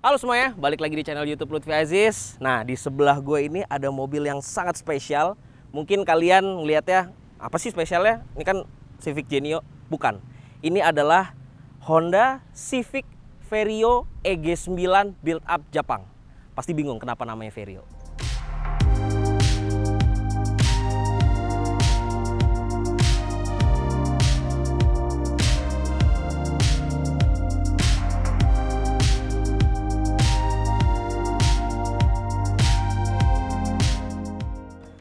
Halo semuanya, balik lagi di channel YouTube Lutfi Aziz. Nah, di sebelah gue ini ada mobil yang sangat spesial. Mungkin kalian ngelihatnya, apa sih spesialnya? Ini kan Civic Genio. Bukan. Ini adalah Honda Civic Vario EG9 Build Up Jepang. Pasti bingung kenapa namanya Vario.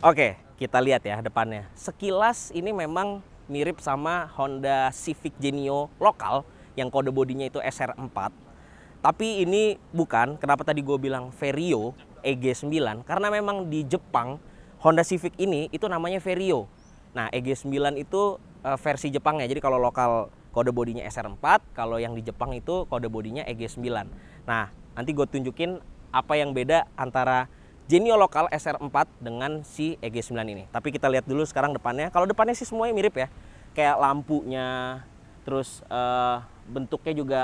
Oke, kita lihat ya depannya. Sekilas ini memang mirip sama Honda Civic Genio lokal yang kode bodinya itu SR4. Tapi ini bukan, kenapa tadi gue bilang Vario EG9? Karena memang di Jepang Honda Civic ini itu namanya Vario. Nah, EG9 itu versi Jepangnya. Jadi kalau lokal kode bodinya SR4, kalau yang di Jepang itu kode bodinya EG9. Nah, nanti gue tunjukin apa yang beda antara Genio lokal SR4 dengan si EG9 ini. Tapi kita lihat dulu sekarang depannya. Kalau depannya sih semuanya mirip ya. Kayak lampunya, terus bentuknya juga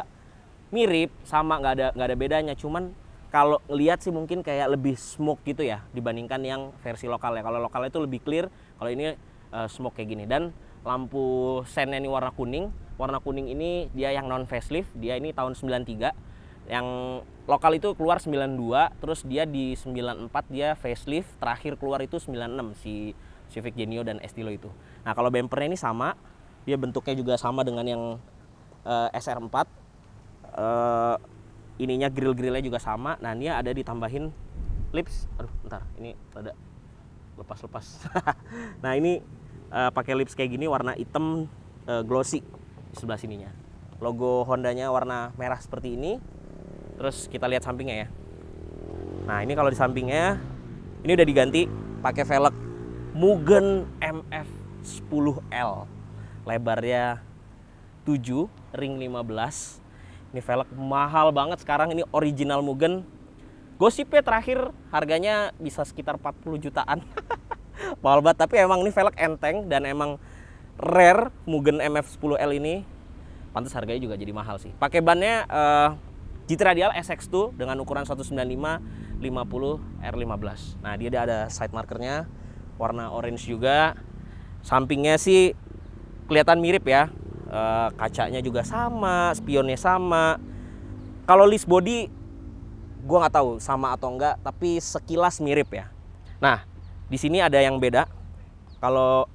mirip, sama nggak ada bedanya. Cuman kalau ngelihat sih mungkin kayak lebih smoke gitu ya dibandingkan yang versi lokal ya. Kalau lokal itu lebih clear, kalau ini smoke kayak gini. Dan lampu sennya ini warna kuning. Warna kuning ini dia yang non facelift, dia ini tahun 93. Yang lokal itu keluar 92, terus dia di 94 dia facelift, terakhir keluar itu 96 si Civic Genio dan Estilo itu. Nah, kalau bumpernya ini sama, dia bentuknya juga sama dengan yang SR4. Ininya grill-grillnya juga sama. Nah, dia ada ditambahin lips. Aduh, bentar, ini ada lepas-lepas. Nah, ini pakai lips kayak gini warna hitam glossy di sebelah sininya. Logo Hondanya warna merah seperti ini. Terus kita lihat sampingnya ya. Nah, ini kalau di sampingnya ini udah diganti pakai velg Mugen MF10L. Lebarnya 7, ring 15. Ini velg mahal banget sekarang, ini original Mugen. Gosipnya terakhir harganya bisa sekitar 40 jutaan. Mahal banget, tapi emang ini velg enteng dan emang rare Mugen MF10L ini. Pantas harganya juga jadi mahal sih. Pakai bannya GT Radial SX2 dengan ukuran 195 50 R15. Nah, dia ada side markernya warna orange juga. Sampingnya sih kelihatan mirip ya. Kacanya juga sama, spionnya sama. Kalau list body gue nggak tahu sama atau enggak, tapi sekilas mirip ya. Nah, di sini ada yang beda. Kalau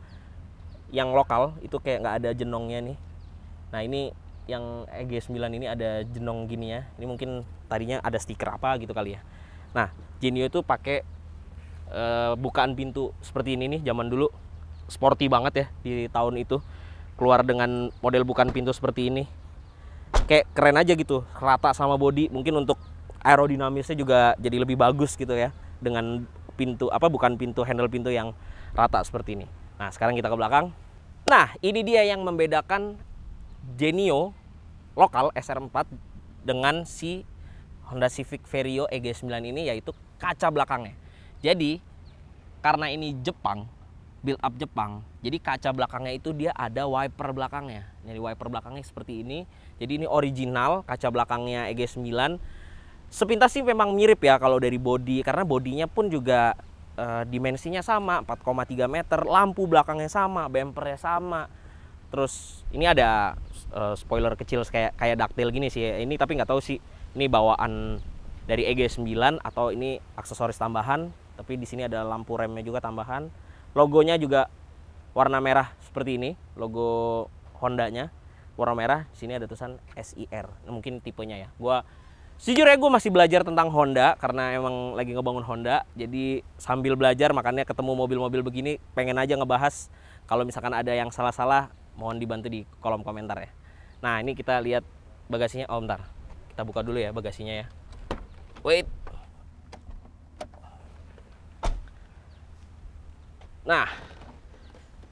yang lokal itu kayak nggak ada jenongnya nih. Nah, ini yang EG9 ini ada jenong gini ya. Ini mungkin tadinya ada stiker apa gitu kali ya. Nah, Genio itu pakai bukaan pintu seperti ini nih. Zaman dulu sporty banget ya di tahun itu. Keluar dengan model bukaan pintu seperti ini. Kayak keren aja gitu, rata sama body. Mungkin untuk aerodinamisnya juga jadi lebih bagus gitu ya. Dengan pintu bukan pintu, handle pintu yang rata seperti ini. Nah, sekarang kita ke belakang. Nah, ini dia yang membedakan Genio lokal SR4 dengan si Honda Civic Vario EG9 ini, yaitu kaca belakangnya. Jadi karena ini Jepang, build up Jepang, jadi kaca belakangnya itu dia ada wiper belakangnya. Jadi wiper belakangnya seperti ini. Jadi ini original kaca belakangnya EG9. Sepintas sih memang mirip ya kalau dari body, karena bodinya pun juga dimensinya sama, 4,3 meter, lampu belakangnya sama, bumpernya sama. Terus ini ada spoiler kecil kayak ducktail gini sih. Ini tapi nggak tahu sih ini bawaan dari EG9 atau ini aksesoris tambahan. Tapi di sini ada lampu remnya juga tambahan. Logonya juga warna merah seperti ini. Logo Hondanya warna merah. Di sini ada tulisan SIR. Nah, mungkin tipenya ya. Sejujurnya gue masih belajar tentang Honda karena emang lagi ngebangun Honda. Jadi sambil belajar makanya ketemu mobil-mobil begini pengen aja ngebahas. Kalau misalkan ada yang salah-salah, mohon dibantu di kolom komentar ya. Nah, ini kita lihat bagasinya. Oh, bentar. Kita buka dulu ya bagasinya ya. Wait. Nah,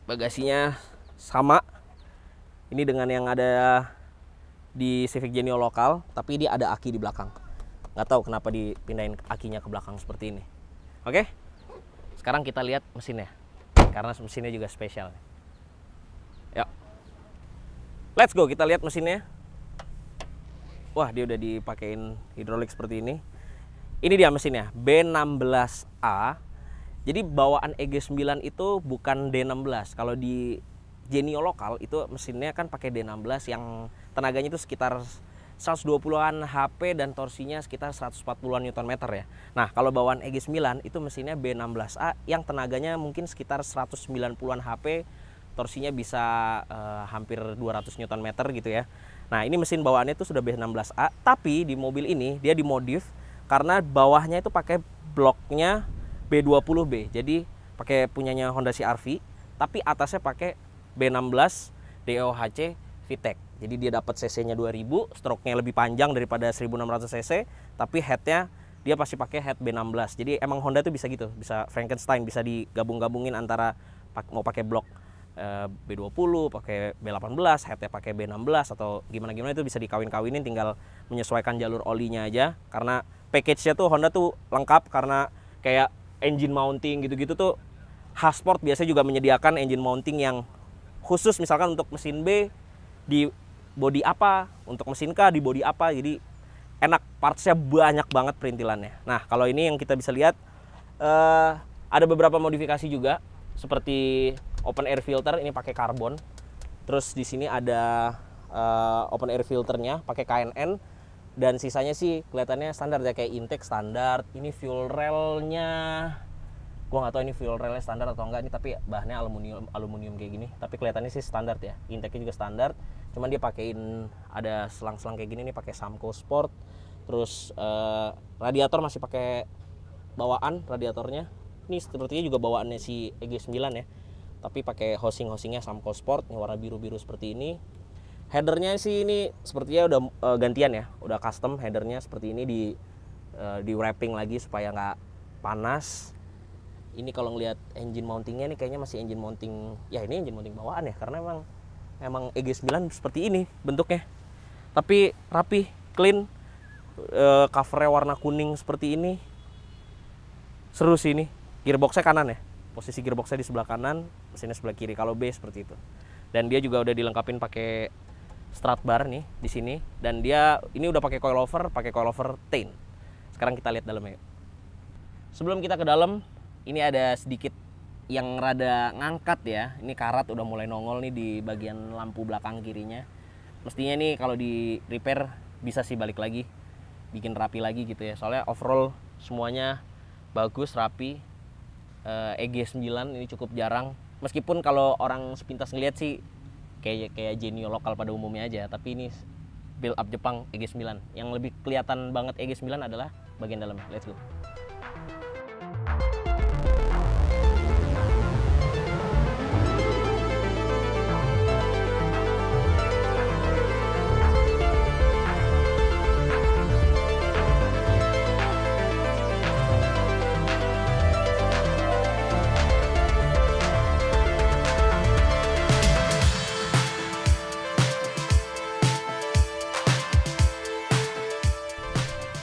bagasinya sama. Ini dengan yang ada di Civic Genio lokal, tapi dia ada aki di belakang. Nggak tahu kenapa dipindahin akinya ke belakang seperti ini. Oke? Sekarang kita lihat mesinnya. Karena mesinnya juga spesial. Yuk. Let's go, kita lihat mesinnya. Wah, dia udah dipakein hidrolik seperti ini. Ini dia mesinnya, B16A. Jadi bawaan EG9 itu bukan D16. Kalau di Genio lokal itu mesinnya kan pakai D16 yang tenaganya itu sekitar 120-an HP dan torsinya sekitar 140-an Nm ya. Nah, kalau bawaan EG9 itu mesinnya B16A yang tenaganya mungkin sekitar 190-an HP, torsinya bisa hampir 200 Nm gitu ya. Nah, ini mesin bawaannya itu sudah B16A, tapi di mobil ini dia dimodif karena bawahnya itu pakai bloknya B20B. Jadi pakai punyanya Honda CR-V, tapi atasnya pakai B16 DOHC VTEC. Jadi dia dapat cc-nya 2000, stroke-nya lebih panjang daripada 1600 cc, tapi head-nya dia pasti pakai head B16. Jadi emang Honda itu bisa gitu, bisa Frankenstein, bisa digabung-gabungin antara mau pakai blok B20, pakai B18, headnya pakai B16 atau gimana-gimana, itu bisa dikawin-kawinin, tinggal menyesuaikan jalur olinya aja. Karena package-nya tuh Honda tuh lengkap, karena kayak engine mounting gitu-gitu tuh H-Sport biasanya juga menyediakan engine mounting yang khusus, misalkan untuk mesin B di bodi apa, untuk mesin K di bodi apa. Jadi enak, partsnya banyak banget perintilannya. Nah, kalau ini yang kita bisa lihat ada beberapa modifikasi juga, seperti open air filter ini pakai karbon. Terus di sini ada open air filternya pakai KNN, dan sisanya sih kelihatannya standar ya, kayak intake standar. Ini fuel railnya, gua nggak tahu ini fuel railnya standar atau enggak nih, tapi bahannya aluminium kayak gini, tapi kelihatannya sih standar ya. Intake-nya juga standar, cuman dia pakein ada selang-selang kayak gini nih, pakai Samco Sport. Terus radiator masih pakai bawaan radiatornya. Ini sepertinya juga bawaannya si EG9 ya, tapi pakai housingnya Samco Sport, yang warna biru-biru seperti ini. Headernya sih ini sepertinya udah gantian ya, udah custom headernya seperti ini, di wrapping lagi supaya nggak panas. Ini kalau ngelihat engine mountingnya nih kayaknya masih engine mounting, ya ini engine mounting bawaan ya, karena emang EG9 seperti ini bentuknya. Tapi rapi, clean, covernya warna kuning seperti ini. Seru sih ini. Gearboxnya kanan ya, posisi gearboxnya di sebelah kanan, mesinnya sebelah kiri. Kalau B seperti itu. Dan dia juga udah dilengkapin pakai strut bar nih di sini, dan dia ini udah pakai coilover Tain. Sekarang kita lihat dalamnya. Sebelum kita ke dalam, ini ada sedikit yang rada ngangkat ya. Ini karat udah mulai nongol nih di bagian lampu belakang kirinya. Mestinya nih kalau di repair bisa sih balik lagi, bikin rapi lagi gitu ya. Soalnya overall semuanya bagus, rapi. EG9 ini cukup jarang. Meskipun kalau orang sepintas ngeliat sih kayak Genio lokal pada umumnya aja, tapi ini build up Jepang EG9. Yang lebih kelihatan banget EG9 adalah bagian dalamnya. Let's go.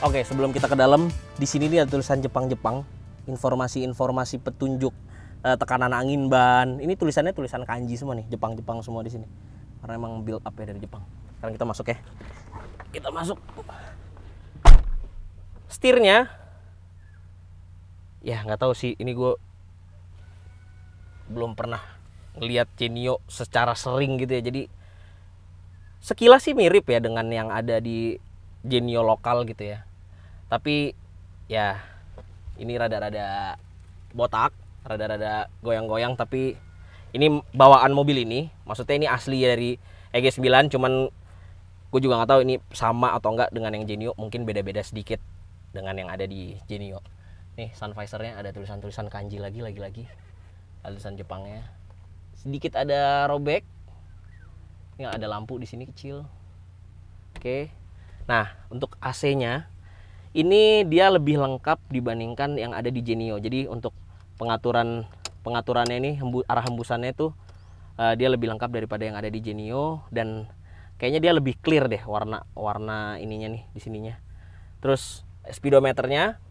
Oke, sebelum kita ke dalam, di sini nih ada tulisan Jepang-Jepang, informasi-informasi petunjuk tekanan angin ban. Ini tulisan kanji semua nih, Jepang-Jepang semua di sini. Karena emang build up ya dari Jepang. Sekarang kita masuk ya. Kita masuk. Setirnya, ya nggak tahu sih, ini gue belum pernah ngelihat Genio secara sering gitu ya. Jadi sekilas sih mirip ya dengan yang ada di Genio lokal gitu ya. Tapi ya ini rada-rada botak, rada-rada goyang-goyang, tapi ini bawaan mobil ini, maksudnya ini asli dari EG9, cuman gue juga nggak tahu ini sama atau enggak dengan yang Genio, mungkin beda-beda sedikit dengan yang ada di Genio. Nih sun visornya ada tulisan-tulisan kanji lagi, ada tulisan Jepangnya. Sedikit ada robek, ini ada lampu di sini kecil. Oke. Nah, untuk AC-nya ini dia lebih lengkap dibandingkan yang ada di Genio. Jadi untuk pengaturannya ini, arah hembusannya itu dia lebih lengkap daripada yang ada di Genio, dan kayaknya dia lebih clear deh warna ininya nih di sininya. Terus speedometernya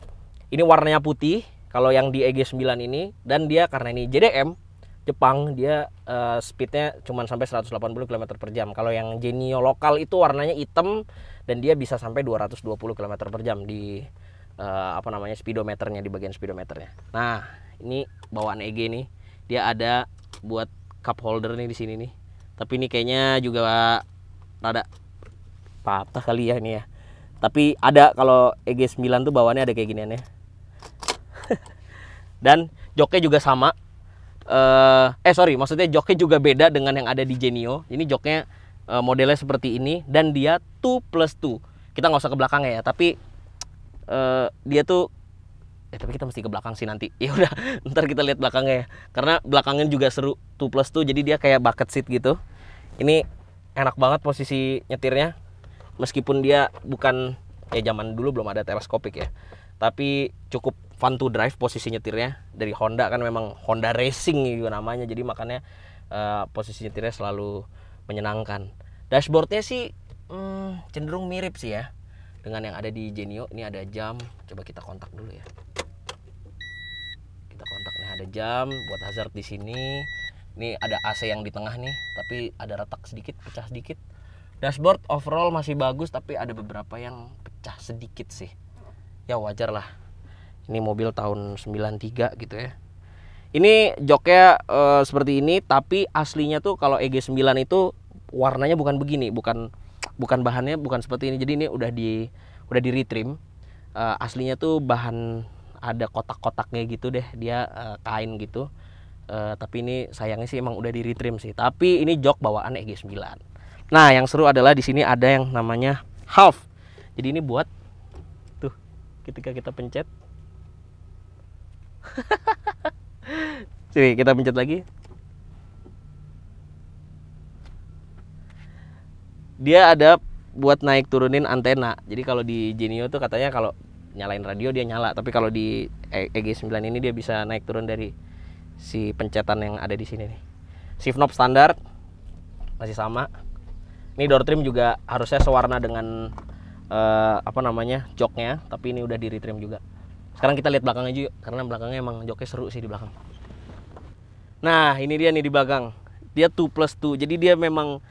ini warnanya putih kalau yang di EG9 ini, dan dia karena ini JDM Jepang, dia speednya cuma sampai 180 km per jam. Kalau yang Genio lokal itu warnanya hitam dan dia bisa sampai 220 km per jam di speedometernya, di bagian speedometernya. Nah, ini bawaan EG nih, dia ada buat cup holder nih di sini nih. Tapi ini kayaknya juga rada patah kali ya ini ya. Tapi ada, kalau EG9 tuh bawaannya ada kayak ginian ya. Dan joknya juga sama. Maksudnya joknya juga beda dengan yang ada di Genio. Ini joknya modelnya seperti ini dan dia 2+2. Kita nggak usah ke belakang ya, tapi dia tuh tapi kita mesti ke belakang sih nanti. Ya udah, ntar kita lihat belakangnya ya. Karena belakangnya juga seru, 2+2, jadi dia kayak bucket seat gitu. Ini enak banget posisi nyetirnya. Meskipun dia bukan, zaman dulu belum ada teleskopik ya. Tapi cukup fun to drive posisi nyetirnya. Dari Honda kan, memang Honda Racing juga namanya. Jadi makanya posisi nyetirnya selalu menyenangkan. Dashboardnya sih cenderung mirip sih ya dengan yang ada di Genio. Ini ada jam, coba kita kontak dulu ya. Kita kontak nih, ada jam buat hazard di sini. Ini ada AC yang di tengah nih, tapi ada retak sedikit, pecah sedikit. Dashboard overall masih bagus, tapi ada beberapa yang pecah sedikit sih. Ya wajar lah. Ini mobil tahun 93 gitu ya. Ini joknya seperti ini, tapi aslinya tuh kalau EG9 itu warnanya bukan begini, bukan bahannya bukan seperti ini. Jadi ini udah di retrim. Aslinya tuh bahan ada kotak-kotaknya gitu deh, dia kain gitu. Tapi ini sayangnya sih emang udah di retrim sih. Tapi ini jok bawaan EG9. Nah, yang seru adalah di sini ada yang namanya half. Jadi ini buat tuh ketika kita pencet. Sini kita pencet lagi. Dia ada buat naik turunin antena. Jadi kalau di Genio tuh katanya kalau nyalain radio dia nyala, tapi kalau di EG9 ini dia bisa naik turun dari si pencetan yang ada di sini nih. Shift knob standar masih sama. Ini door trim juga harusnya sewarna dengan joknya, tapi ini udah di retrim juga. Sekarang kita lihat belakangnya juga, karena belakangnya emang joknya seru sih di belakang. Nah, ini dia nih di belakang. Dia 2+2. Jadi dia memang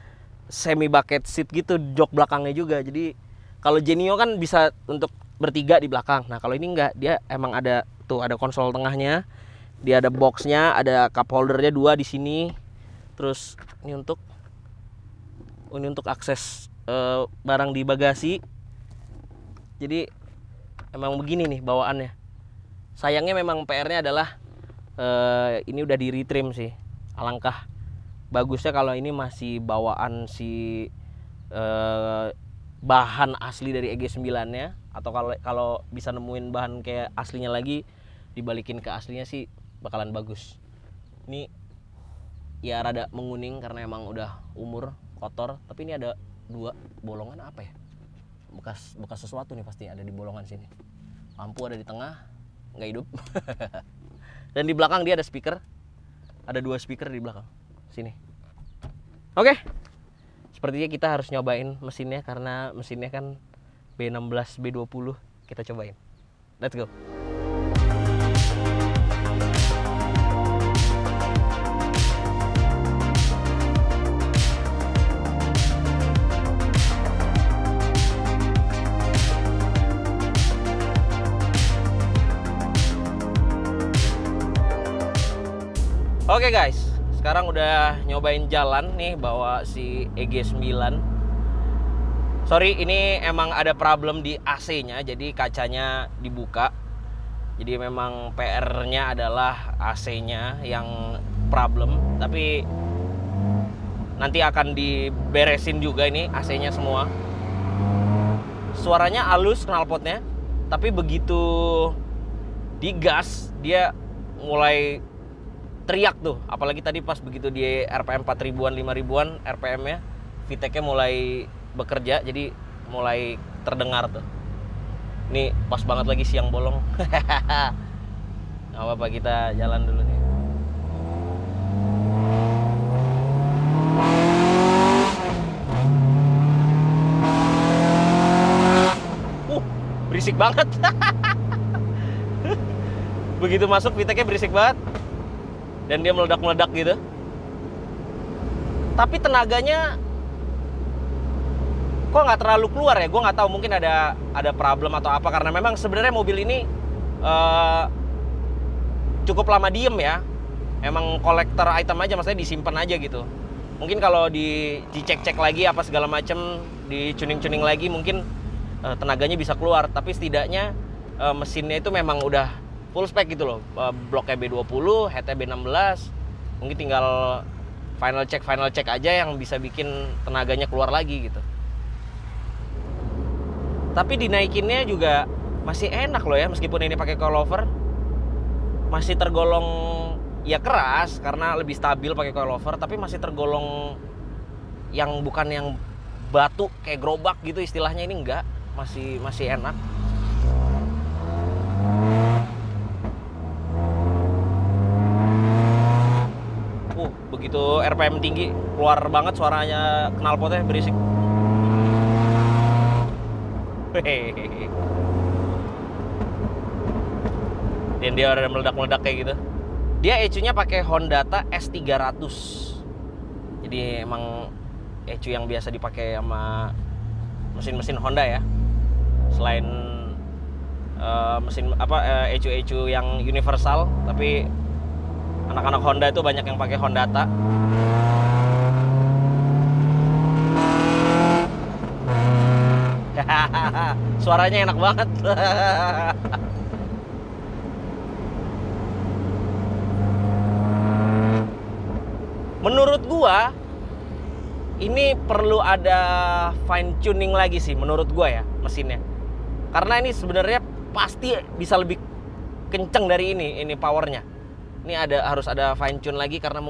semi bucket seat gitu jok belakangnya juga. Jadi kalau Genio kan bisa untuk bertiga di belakang. Nah, kalau ini enggak, dia emang ada konsol tengahnya. Dia ada boxnya, ada cup holdernya 2 di sini. Terus ini untuk akses barang di bagasi. Jadi emang begini nih bawaannya. Sayangnya memang PR-nya adalah ini udah di retrim sih. Alangkah bagusnya kalau ini masih bawaan si bahan asli dari EG9-nya, atau kalau bisa nemuin bahan kayak aslinya lagi dibalikin ke aslinya sih bakalan bagus. Ini ya rada menguning karena emang udah umur, kotor, tapi ini ada 2 bolongan apa ya? Bekas sesuatu nih pasti ada di bolongan sini. Lampu ada di tengah, nggak hidup. Dan di belakang dia ada speaker. Ada 2 speaker di belakang sini. Oke. Sepertinya kita harus nyobain mesinnya, karena mesinnya kan B16 B20. Kita cobain. Let's go. Oke guys, sekarang udah nyobain jalan nih bawa si EG9. Sorry, ini emang ada problem di AC-nya, jadi kacanya dibuka. Jadi memang PR-nya adalah AC-nya yang problem, tapi nanti akan diberesin juga ini AC-nya semua. Suaranya halus knalpotnya, tapi begitu digas dia mulai teriak tuh. Apalagi tadi pas begitu di RPM 4000-an 5000-an RPM-nya, VTEC-nya mulai bekerja, jadi mulai terdengar tuh. Ini pas banget lagi siang bolong. Nggak apa-apa, kita jalan dulu nih. Berisik banget. Begitu masuk VTEC-nya berisik banget. dan dia meledak-meledak gitu. Tapi tenaganya kok nggak terlalu keluar ya, gue nggak tahu, mungkin ada problem atau apa, karena memang sebenarnya mobil ini cukup lama diem ya, emang kolektor item aja, maksudnya disimpan aja gitu. Mungkin kalau dicek-cek lagi apa segala macem, dicuning-cuning lagi, mungkin tenaganya bisa keluar. Tapi setidaknya mesinnya itu memang udah full spec gitu loh, bloknya B20, headnya B16, mungkin tinggal final check aja yang bisa bikin tenaganya keluar lagi gitu. Tapi dinaikinnya juga masih enak loh ya, meskipun ini pakai coilover. Masih tergolong ya keras karena lebih stabil pakai coilover, tapi masih tergolong yang bukan yang batu kayak gerobak gitu istilahnya, ini enggak, masih enak. Begitu RPM tinggi keluar banget suaranya, knalpotnya berisik. Dan dia udah meledak-meledak kayak gitu. Dia ECU-nya pakai Hondata S300. Jadi emang ECU yang biasa dipakai sama mesin-mesin Honda ya. Selain mesin ECU yang universal, tapi anak-anak Honda itu banyak yang pakai Hondata. Suaranya enak banget. Menurut gua ini perlu ada fine tuning lagi sih menurut gua ya mesinnya. Karena ini sebenarnya pasti bisa lebih kenceng dari ini powernya. Ini harus ada fine tune lagi karena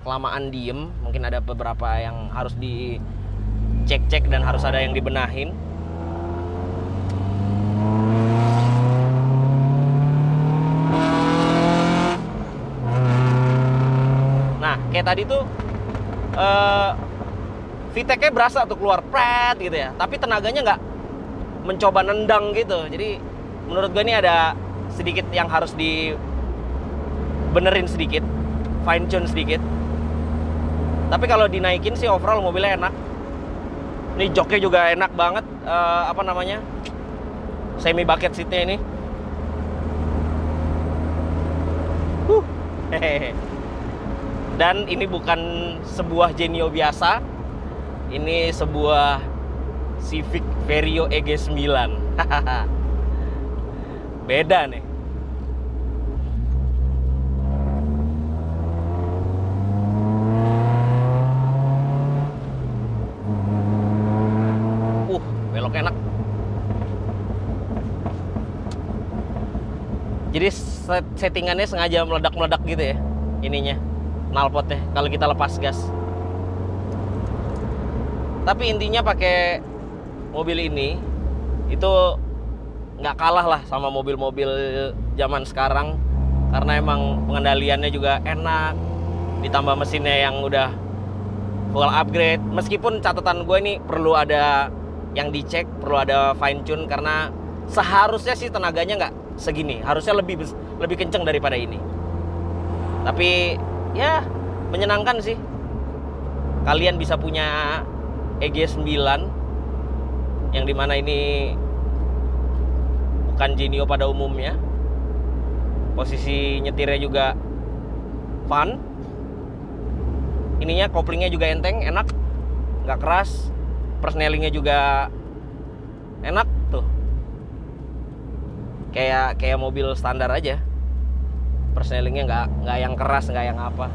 kelamaan diem, mungkin ada beberapa yang harus dicek-cek dan harus ada yang dibenahin. Nah, kayak tadi tuh VTEC-nya berasa tuh keluar pret gitu ya, tapi tenaganya nggak mencoba nendang gitu. Jadi menurut gue ini ada sedikit yang harus dibenerin sedikit, fine tune sedikit. Tapi kalau dinaikin sih overall mobilnya enak. Ini joknya juga enak banget, semi bucket seatnya ini. Dan ini bukan sebuah Genio biasa, ini sebuah Civic Vario EG9. Beda nih. Belok enak. Jadi settingannya sengaja meledak-meledak gitu ya ininya, knalpotnya kalau kita lepas gas. Tapi intinya pakai mobil ini itu nggak kalah lah sama mobil-mobil zaman sekarang, karena emang pengendaliannya juga enak, ditambah mesinnya yang udah full upgrade. Meskipun catatan gue ini perlu ada yang dicek, perlu ada fine tune, karena seharusnya sih tenaganya nggak segini, harusnya lebih kenceng daripada ini. Tapi ya menyenangkan sih kalian bisa punya EG9 yang dimana ini bukan Genio pada umumnya. Posisi nyetirnya juga fun, ininya koplingnya juga enteng, enak, nggak keras. Persnelingnya juga enak tuh, kayak mobil standar aja. Persnelingnya nggak yang keras, nggak yang apa.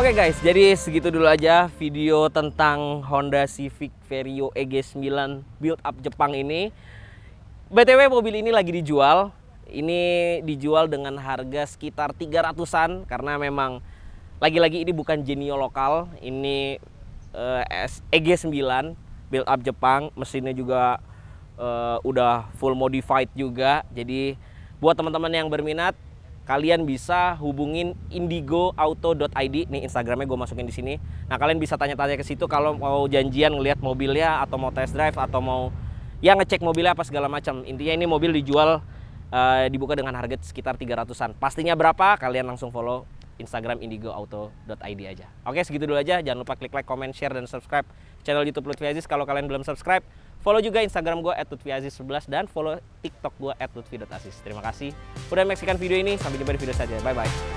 Oke guys, jadi segitu dulu aja video tentang Honda Civic Vario EG9 build up Jepang ini. BTW mobil ini lagi dijual. Ini dijual dengan harga sekitar 300-an karena memang lagi-lagi ini bukan Genio lokal. Ini EG9 build up Jepang, mesinnya juga udah full modified juga. Jadi buat teman-teman yang berminat, kalian bisa hubungin indigoauto.id. Nih Instagramnya gue masukin di sini. Nah kalian bisa tanya-tanya ke situ kalau mau janjian ngelihat mobilnya atau mau test drive atau mau ya ngecek mobilnya apa segala macam. Intinya ini mobil dijual dibuka dengan harga sekitar 300-an. Pastinya berapa? Kalian langsung follow Instagram indigoauto.id aja. Oke, segitu dulu aja. Jangan lupa klik like, comment, share, dan subscribe channel YouTube Lutfi Aziz kalau kalian belum subscribe. Follow juga Instagram gue @lutfiaziz11 dan follow TikTok gue @lutfi.aziz. Terima kasih udah menyaksikan video ini. Sampai jumpa di video selanjutnya. Bye bye.